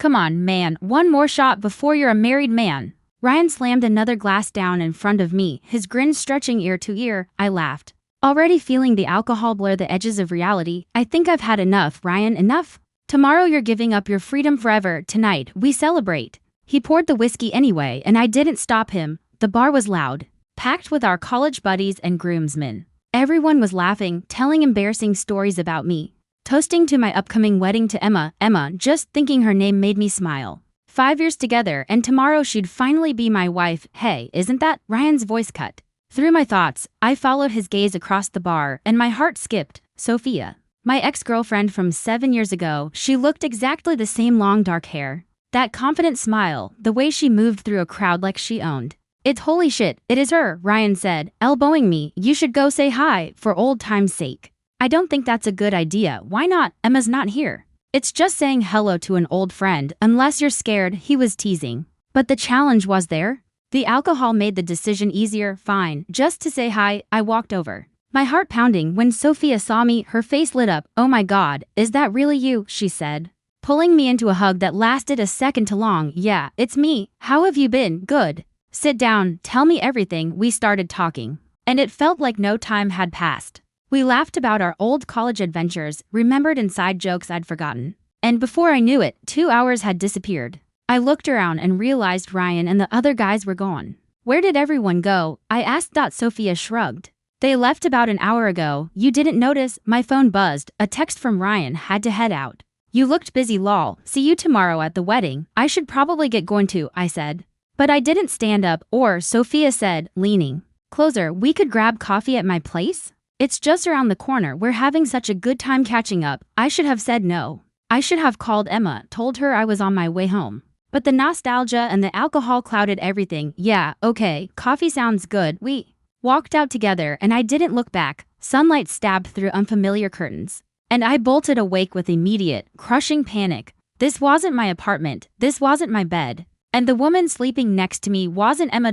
Come on, man, one more shot before you're a married man. Ryan slammed another glass down in front of me, his grin stretching ear to ear. I laughed, already feeling the alcohol blur the edges of reality. I think I've had enough, Ryan, enough. Tomorrow you're giving up your freedom forever. Tonight, we celebrate. He poured the whiskey anyway, and I didn't stop him. The bar was loud, packed with our college buddies and groomsmen. Everyone was laughing, telling embarrassing stories about me, toasting to my upcoming wedding to Emma. Just thinking her name made me smile. 5 years together, and tomorrow she'd finally be my wife. Hey, isn't that? Ryan's voice cut through my thoughts. I followed his gaze across the bar, and my heart skipped. Sophia, my ex-girlfriend from 7 years ago. She looked exactly the same, long dark hair, that confident smile, the way she moved through a crowd like she owned. It's holy shit, it is her, Ryan said, elbowing me. You should go say hi, for old time's sake. I don't think that's a good idea. Why not? Emma's not here. It's just saying hello to an old friend, unless you're scared. He was teasing. But the challenge was there. The alcohol made the decision easier. Fine, just to say hi. I walked over, my heart pounding. When Sophia saw me, her face lit up. Oh my God, is that really you? She said, pulling me into a hug that lasted a second too long. Yeah, it's me. How have you been? Good. Sit down, tell me everything. We started talking, and it felt like no time had passed. We laughed about our old college adventures, remembered inside jokes I'd forgotten. And before I knew it, 2 hours had disappeared. I looked around and realized Ryan and the other guys were gone. Where did everyone go? I asked. Sophia shrugged. They left about an hour ago. You didn't notice? My phone buzzed. A text from Ryan. Had to head out. You looked busy, lol. See you tomorrow at the wedding. I should probably get going too, I said. But I didn't stand up, Sophia said, leaning closer. We could grab coffee at my place? It's just around the corner. We're having such a good time catching up. I should have said no. I should have called Emma, told her I was on my way home. But the nostalgia and the alcohol clouded everything. Yeah, okay, coffee sounds good. We walked out together, and I didn't look back. Sunlight stabbed through unfamiliar curtains, and I bolted awake with immediate, crushing panic. This wasn't my apartment. This wasn't my bed. And the woman sleeping next to me wasn't Emma.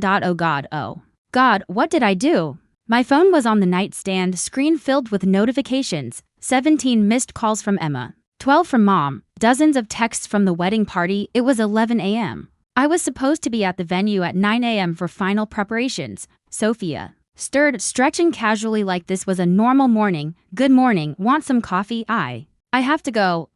Oh God, what did I do? My phone was on the nightstand, screen filled with notifications. 17 missed calls from Emma, 12 from Mom, dozens of texts from the wedding party. It was 11 a.m. I was supposed to be at the venue at 9 a.m. for final preparations. Sophia stirred, stretching casually like this was a normal morning. Good morning, want some coffee? I have to go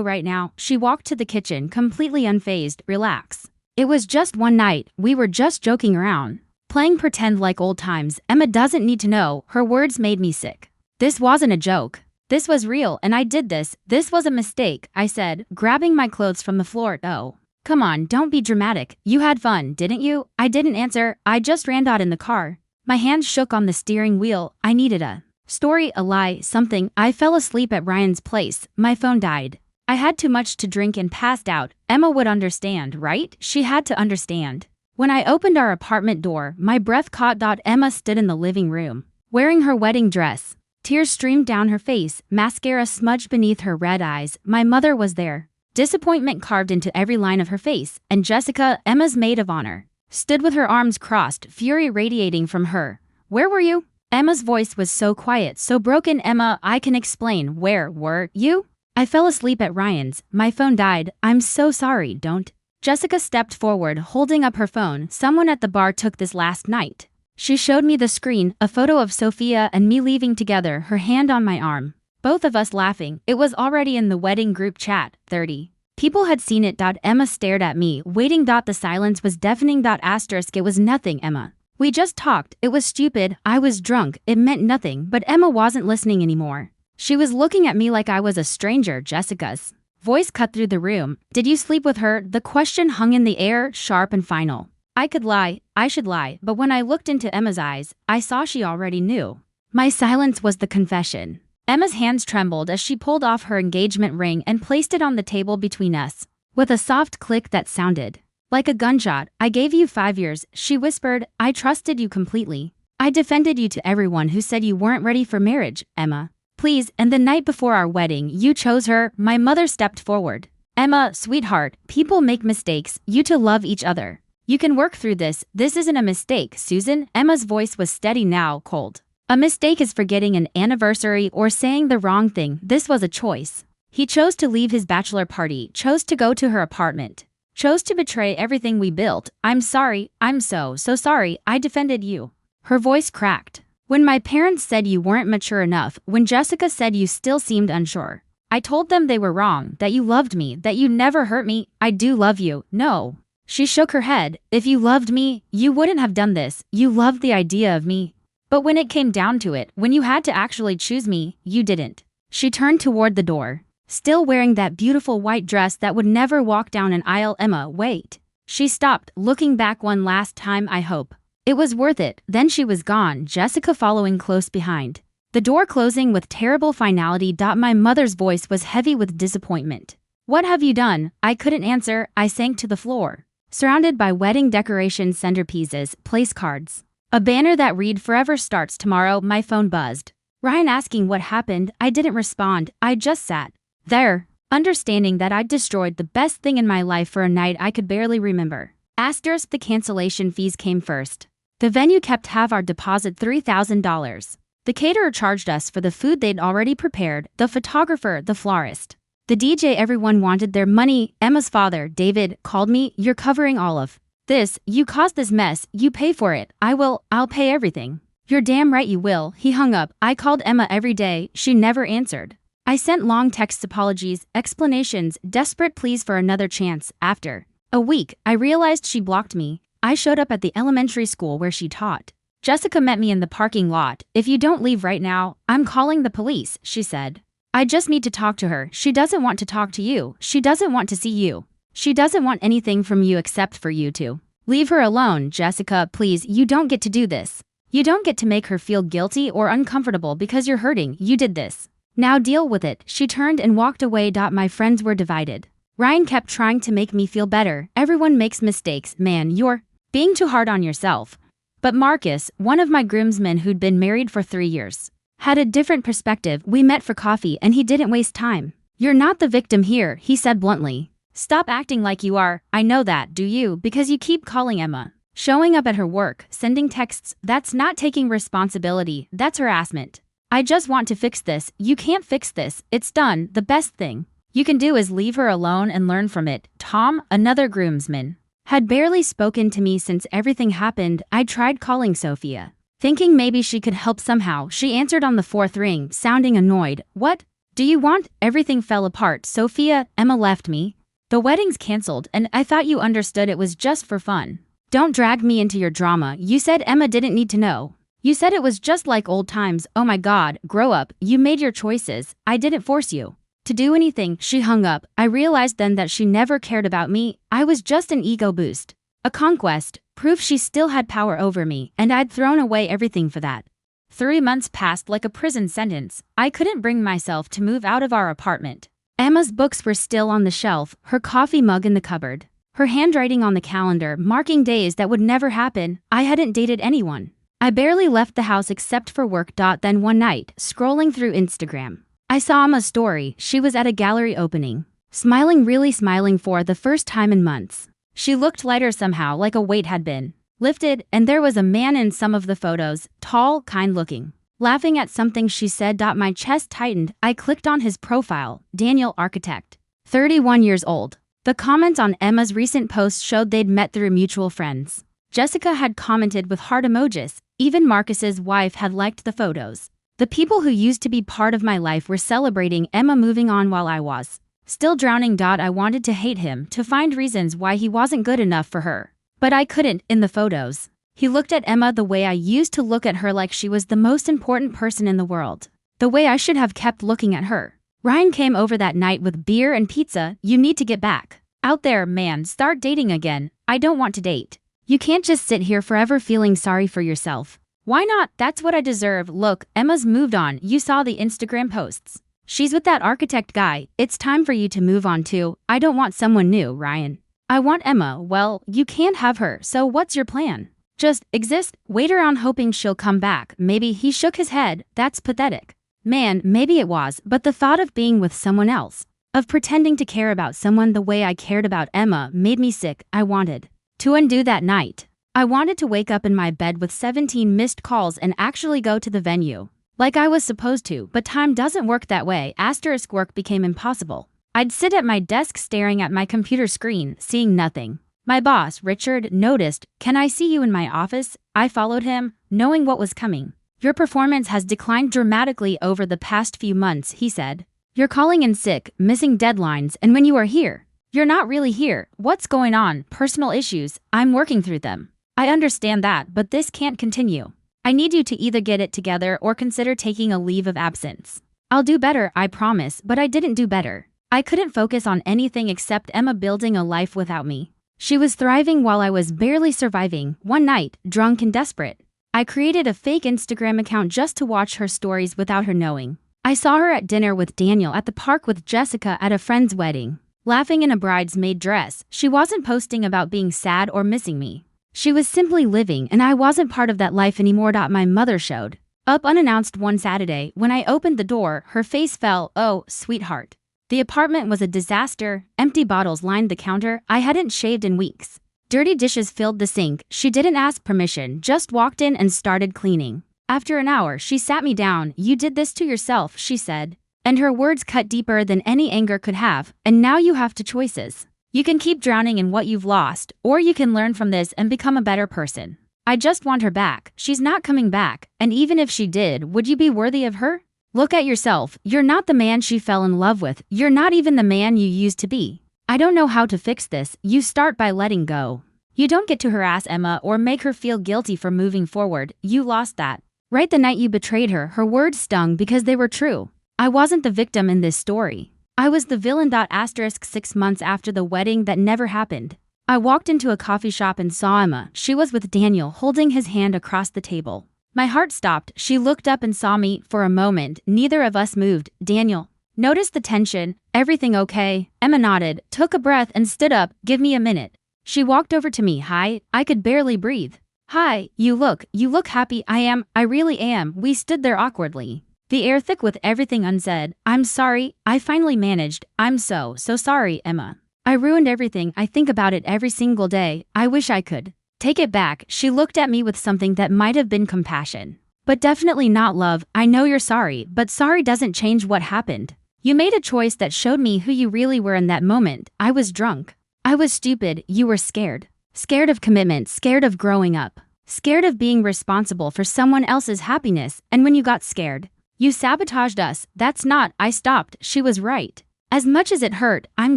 right now. She walked to the kitchen, completely unfazed. Relax. It was just one night. We were just joking around, playing pretend like old times. Emma doesn't need to know. Her words made me sick. This wasn't a joke. This was real, and I did this. This was a mistake, I said, grabbing my clothes from the floor. Oh, come on, don't be dramatic. You had fun, didn't you? I didn't answer. I just ran out in the car. My hands shook on the steering wheel. I needed a story, a lie, something. I fell asleep at Ryan's place. My phone died. I had too much to drink and passed out. Emma would understand, right? She had to understand. When I opened our apartment door, my breath caught. Emma stood in the living room, wearing her wedding dress. Tears streamed down her face, mascara smudged beneath her red eyes. My mother was there, disappointment carved into every line of her face. And Jessica, Emma's maid of honor, stood with her arms crossed, fury radiating from her. Where were you? Emma's voice was so quiet, so broken. Emma, I can explain. Where were you? I fell asleep at Ryan's. My phone died. I'm so sorry. Don't. Jessica stepped forward, holding up her phone. Someone at the bar took this last night. She showed me the screen, a photo of Sophia and me leaving together, her hand on my arm. Both of us laughing. It was already in the wedding group chat. 30 people had seen it. Emma stared at me, waiting. The silence was deafening. It was nothing, Emma. We just talked. It was stupid. I was drunk. It meant nothing. But Emma wasn't listening anymore. She was looking at me like I was a stranger. Jessica's voice cut through the room. Did you sleep with her? The question hung in the air, sharp and final. I could lie. I should lie. But when I looked into Emma's eyes, I saw she already knew. My silence was the confession. Emma's hands trembled as she pulled off her engagement ring and placed it on the table between us. With a soft click that sounded like a gunshot. I gave you 5 years, she whispered. I trusted you completely. I defended you to everyone who said you weren't ready for marriage, Emma. Please, and the night before our wedding, you chose her. My mother stepped forward. Emma, sweetheart, people make mistakes. You two love each other. You can work through this. This isn't a mistake, Susan. Emma's voice was steady now, cold. A mistake is forgetting an anniversary or saying the wrong thing. This was a choice. He chose to leave his bachelor party, chose to go to her apartment, chose to betray everything we built. I'm sorry, I'm so sorry, I defended you. Her voice cracked. When my parents said you weren't mature enough, when Jessica said you still seemed unsure, I told them they were wrong, that you loved me, that you never hurt me. I do love you, no. She shook her head. If you loved me, you wouldn't have done this. You loved the idea of me. But when it came down to it, when you had to actually choose me, you didn't. She turned toward the door. Still wearing that beautiful white dress that would never walk down an aisle. Emma, wait. She stopped, looking back one last time. I hope it was worth it. Then she was gone, Jessica following close behind. The door closing with terrible finality. My mother's voice was heavy with disappointment. What have you done? I couldn't answer. I sank to the floor. Surrounded by wedding decorations, centerpieces, place cards, a banner that read "Forever starts tomorrow." My phone buzzed. Ryan asking what happened. I didn't respond. I just sat there, understanding that I'd destroyed the best thing in my life for a night I could barely remember. Asterisk, the cancellation fees came first. The venue kept half our deposit, $3,000. The caterer charged us for the food they'd already prepared, the photographer, the florist, the DJ. Everyone wanted their money. Emma's father, David, called me. You're covering all of this. You caused this mess. You pay for it. I'll pay everything. You're damn right you will. He hung up. I called Emma every day. She never answered. I sent long texts, apologies, explanations, desperate pleas for another chance. After a week, I realized she blocked me. I showed up at the elementary school where she taught. Jessica met me in the parking lot. If you don't leave right now, I'm calling the police, she said. I just need to talk to her. She doesn't want to talk to you. She doesn't want to see you. She doesn't want anything from you except for you to leave her alone. Jessica, please, you don't get to do this. You don't get to make her feel guilty or uncomfortable because you're hurting. You did this. Now deal with it. She turned and walked away. My friends were divided. Ryan kept trying to make me feel better. Everyone makes mistakes. Man, you're being too hard on yourself. But Marcus, one of my groomsmen who'd been married for 3 years, had a different perspective. We met for coffee and he didn't waste time. You're not the victim here, he said bluntly. Stop acting like you are. I know that, do you? Because you keep calling Emma, showing up at her work, sending texts. That's not taking responsibility. That's harassment. I just want to fix this. You can't fix this. It's done. The best thing you can do is leave her alone and learn from it. Tom, another groomsman, had barely spoken to me since everything happened. I tried calling Sophia, thinking maybe she could help somehow. She answered on the 4th ring, sounding annoyed. What do you want? Everything fell apart. Sophia, Emma left me. The wedding's canceled and I thought you understood it was just for fun. Don't drag me into your drama. You said Emma didn't need to know. You said it was just like old times. Oh my God, grow up. You made your choices. I didn't force you to do anything. She hung up. I realized then that she never cared about me. I was just an ego boost, a conquest, proof she still had power over me, and I'd thrown away everything for that. 3 months passed like a prison sentence. I couldn't bring myself to move out of our apartment. Emma's books were still on the shelf, her coffee mug in the cupboard, her handwriting on the calendar marking days that would never happen. I hadn't dated anyone. I barely left the house except for work. Then one night, scrolling through Instagram, I saw Emma's story. She was at a gallery opening, smiling, really smiling for the first time in months. She looked lighter somehow, like a weight had been lifted, and there was a man in some of the photos, tall, kind-looking, laughing at something she said. My chest tightened. I clicked on his profile, Daniel, architect, 31 years old. The comments on Emma's recent posts showed they'd met through mutual friends. Jessica had commented with heart emojis. Even Marcus's wife had liked the photos. The people who used to be part of my life were celebrating Emma moving on while I was still drowning. I wanted to hate him, to find reasons why he wasn't good enough for her. But I couldn't. In the photos, he looked at Emma the way I used to look at her, like she was the most important person in the world. The way I should have kept looking at her. Ryan came over that night with beer and pizza. You need to get back out there, man. Start dating again. I don't want to date. You can't just sit here forever feeling sorry for yourself. Why not? That's what I deserve. Look, Emma's moved on. You saw the Instagram posts. She's with that architect guy. It's time for you to move on too. I don't want someone new, Ryan. I want Emma. Well, you can't have her, so what's your plan? Just exist, wait around hoping she'll come back. Maybe. He shook his head. That's pathetic. Man, maybe it was, but the thought of being with someone else, of pretending to care about someone the way I cared about Emma, made me sick. I wanted to undo that night. I wanted to wake up in my bed with 17 missed calls and actually go to the venue. Like I was supposed to, but time doesn't work that way. Asterisk work became impossible. I'd sit at my desk staring at my computer screen, seeing nothing. My boss, Richard, noticed. Can I see you in my office? I followed him, knowing what was coming. Your performance has declined dramatically over the past few months, he said. You're calling in sick, missing deadlines, and when you are here, you're not really here. What's going on? Personal issues. I'm working through them. I understand that, but this can't continue. I need you to either get it together or consider taking a leave of absence. I'll do better, I promise, but I didn't do better. I couldn't focus on anything except Emma building a life without me. She was thriving while I was barely surviving. One night, drunk and desperate, I created a fake Instagram account just to watch her stories without her knowing. I saw her at dinner with Daniel, at the park with Jessica, at a friend's wedding, laughing in a bridesmaid dress. She wasn't posting about being sad or missing me. She was simply living, and I wasn't part of that life anymore. My mother showed up unannounced one Saturday. When I opened the door, her face fell. Oh, sweetheart. The apartment was a disaster. Empty bottles lined the counter. I hadn't shaved in weeks. Dirty dishes filled the sink. She didn't ask permission, just walked in and started cleaning. After an hour, she sat me down. You did this to yourself, she said. And her words cut deeper than any anger could have. And now you have two choices. You can keep drowning in what you've lost, or you can learn from this and become a better person. I just want her back. She's not coming back. And even if she did, would you be worthy of her? Look at yourself. You're not the man she fell in love with. You're not even the man you used to be. I don't know how to fix this. You start by letting go. You don't get to harass Emma or make her feel guilty for moving forward. You lost that. Right the night you betrayed her, her words stung because they were true. I wasn't the victim in this story. I was the villain. 6 months after the wedding that never happened, I walked into a coffee shop and saw Emma. She was with Daniel, holding his hand across the table. My heart stopped. She looked up and saw me. For a moment, neither of us moved. Daniel noticed the tension. Everything okay? Emma nodded, took a breath and stood up. Give me a minute. She walked over to me. Hi. I could barely breathe. Hi, you look happy. I really am. We stood there awkwardly, the air thick with everything unsaid. I'm sorry, I finally managed. I'm so sorry, Emma. I ruined everything. I think about it every single day. I wish I could take it back. She looked at me with something that might have been compassion, but definitely not love. I know you're sorry, but sorry doesn't change what happened. You made a choice that showed me who you really were in that moment. I was drunk. I was stupid. You were scared. Scared of commitment, scared of growing up, scared of being responsible for someone else's happiness, and when you got scared, you sabotaged us. I stopped. She was right. As much as it hurt, I'm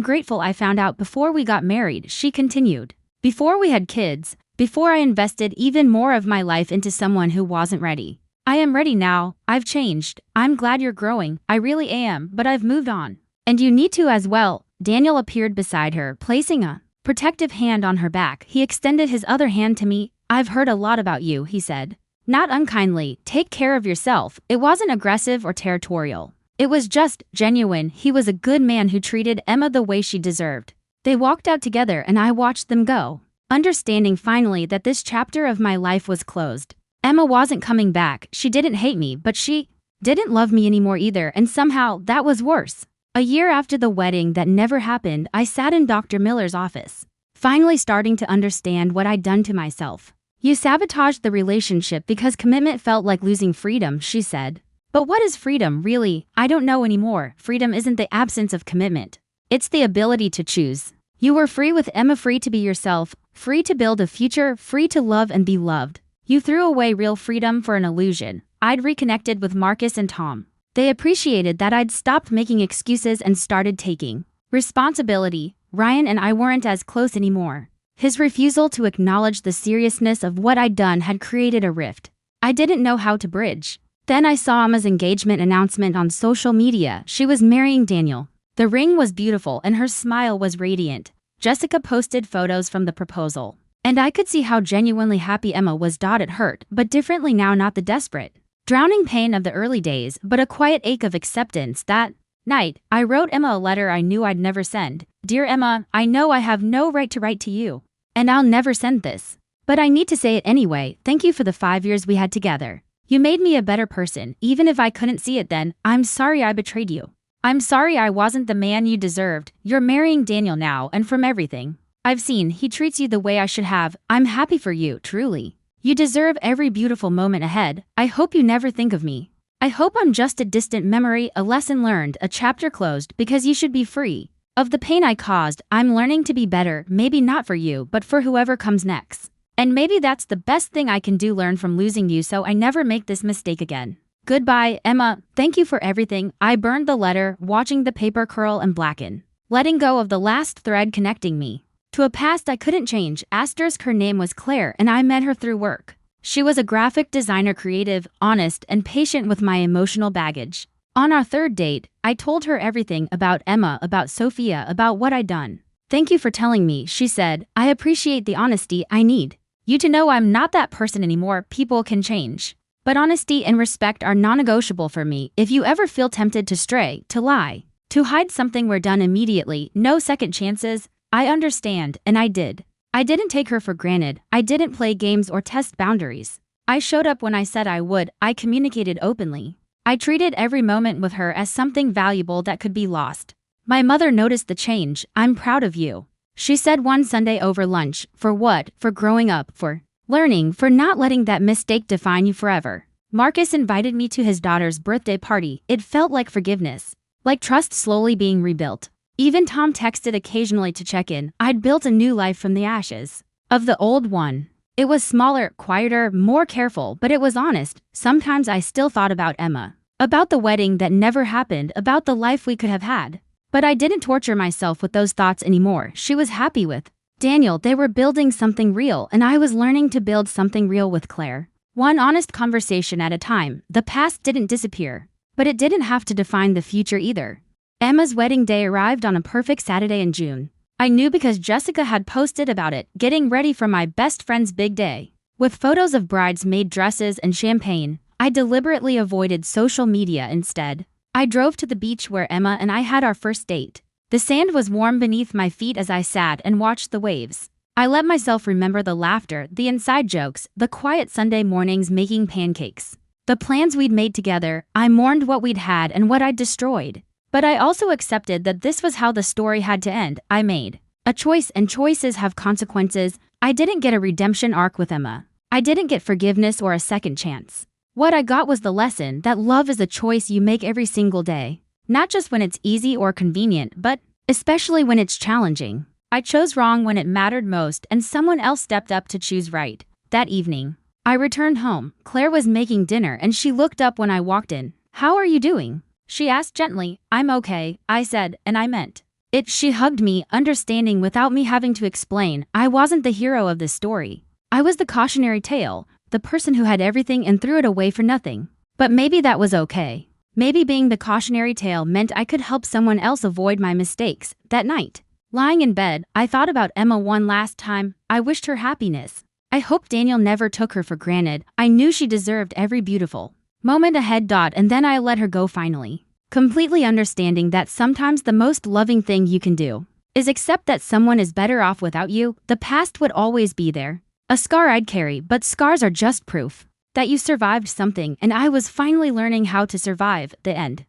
grateful I found out before we got married, she continued. Before we had kids, before I invested even more of my life into someone who wasn't ready. I am ready now. I've changed. I'm glad you're growing. I really am, but I've moved on. And you need to as well. Daniel appeared beside her, placing a protective hand on her back. He extended his other hand to me. I've heard a lot about you, he said. Not unkindly. Take care of yourself. It wasn't aggressive or territorial. It was just genuine. He was a good man who treated Emma the way she deserved. They walked out together and I watched them go, understanding finally that this chapter of my life was closed. Emma wasn't coming back. She didn't hate me, but she didn't love me anymore either, and somehow that was worse. A year after the wedding that never happened, I sat in Dr. Miller's office, finally starting to understand what I'd done to myself. You sabotaged the relationship because commitment felt like losing freedom, she said. But what is freedom, really? I don't know anymore. Freedom isn't the absence of commitment. It's the ability to choose. You were free with Emma, free to be yourself, free to build a future, free to love and be loved. You threw away real freedom for an illusion. I'd reconnected with Marcus and Tom. They appreciated that I'd stopped making excuses and started taking responsibility. Ryan and I weren't as close anymore. His refusal to acknowledge the seriousness of what I'd done had created a rift I didn't know how to bridge. Then I saw Emma's engagement announcement on social media. She was marrying Daniel. The ring was beautiful and her smile was radiant. Jessica posted photos from the proposal, and I could see how genuinely happy Emma was. It hurt, but differently now, not the desperate, drowning pain of the early days, but a quiet ache of acceptance. That night, I wrote Emma a letter I knew I'd never send. Dear Emma, I know I have no right to write to you, and I'll never send this, but I need to say it anyway. Thank you for the 5 years we had together. You made me a better person, even if I couldn't see it then. I'm sorry I betrayed you. I'm sorry I wasn't the man you deserved. You're marrying Daniel now, and from everything I've seen, he treats you the way I should have. I'm happy for you, truly. You deserve every beautiful moment ahead. I hope you never think of me I hope I'm just a distant memory, a lesson learned, a chapter closed, because you should be free. Of the pain I caused, I'm learning to be better, maybe not for you, but for whoever comes next. And maybe that's the best thing I can do, learn from losing you so I never make this mistake again. Goodbye, Emma. Thank you for everything. I burned the letter, watching the paper curl and blacken, letting go of the last thread connecting me to a past I couldn't change. Asterisk, her name was Claire, and I met her through work. She was a graphic designer, creative, honest, and patient with my emotional baggage. On our third date, I told her everything about Emma, about Sophia, about what I'd done. Thank you for telling me, she said. I appreciate the honesty. I need you to know I'm not that person anymore. People can change, but honesty and respect are non-negotiable for me. If you ever feel tempted to stray, to lie, to hide something, we're done immediately. No second chances. I understand, and I did. I didn't take her for granted. I didn't play games or test boundaries. I showed up when I said I would. I communicated openly. I treated every moment with her as something valuable that could be lost. My mother noticed the change. I'm proud of you, she said one Sunday over lunch. For what? For growing up, for learning, for not letting that mistake define you forever. Marcus invited me to his daughter's birthday party. It felt like forgiveness, like trust slowly being rebuilt. Even Tom texted occasionally to check in. I'd built a new life from the ashes of the old one. It was smaller, quieter, more careful, but it was honest. Sometimes I still thought about Emma, about the wedding that never happened, about the life we could have had. But I didn't torture myself with those thoughts anymore. She was happy with Daniel. They were building something real, and I was learning to build something real with Claire. One honest conversation at a time. The past didn't disappear, but it didn't have to define the future either. Emma's wedding day arrived on a perfect Saturday in June. I knew because Jessica had posted about it, getting ready for my best friend's big day. With photos of bridesmaid dresses and champagne, I deliberately avoided social media instead. I drove to the beach where Emma and I had our first date. The sand was warm beneath my feet as I sat and watched the waves. I let myself remember the laughter, the inside jokes, the quiet Sunday mornings making pancakes, the plans we'd made together. I mourned what we'd had and what I'd destroyed. But I also accepted that this was how the story had to end. I made a choice, and choices have consequences. I didn't get a redemption arc with Emma. I didn't get forgiveness or a second chance. What I got was the lesson that love is a choice you make every single day. Not just when it's easy or convenient, but especially when it's challenging. I chose wrong when it mattered most, and someone else stepped up to choose right. That evening, I returned home. Claire was making dinner, and she looked up when I walked in. How are you doing? She asked gently. I'm okay, I said, and I meant it. She hugged me, understanding without me having to explain. I wasn't the hero of this story. I was the cautionary tale, the person who had everything and threw it away for nothing. But maybe that was okay. Maybe being the cautionary tale meant I could help someone else avoid my mistakes. That night, lying in bed, I thought about Emma one last time. I wished her happiness. I hoped Daniel never took her for granted. I knew she deserved every beautiful moment ahead. And then I let her go finally, completely understanding that sometimes the most loving thing you can do is accept that someone is better off without you. The past would always be there, a scar I'd carry, but scars are just proof that you survived something, and I was finally learning how to survive. The end.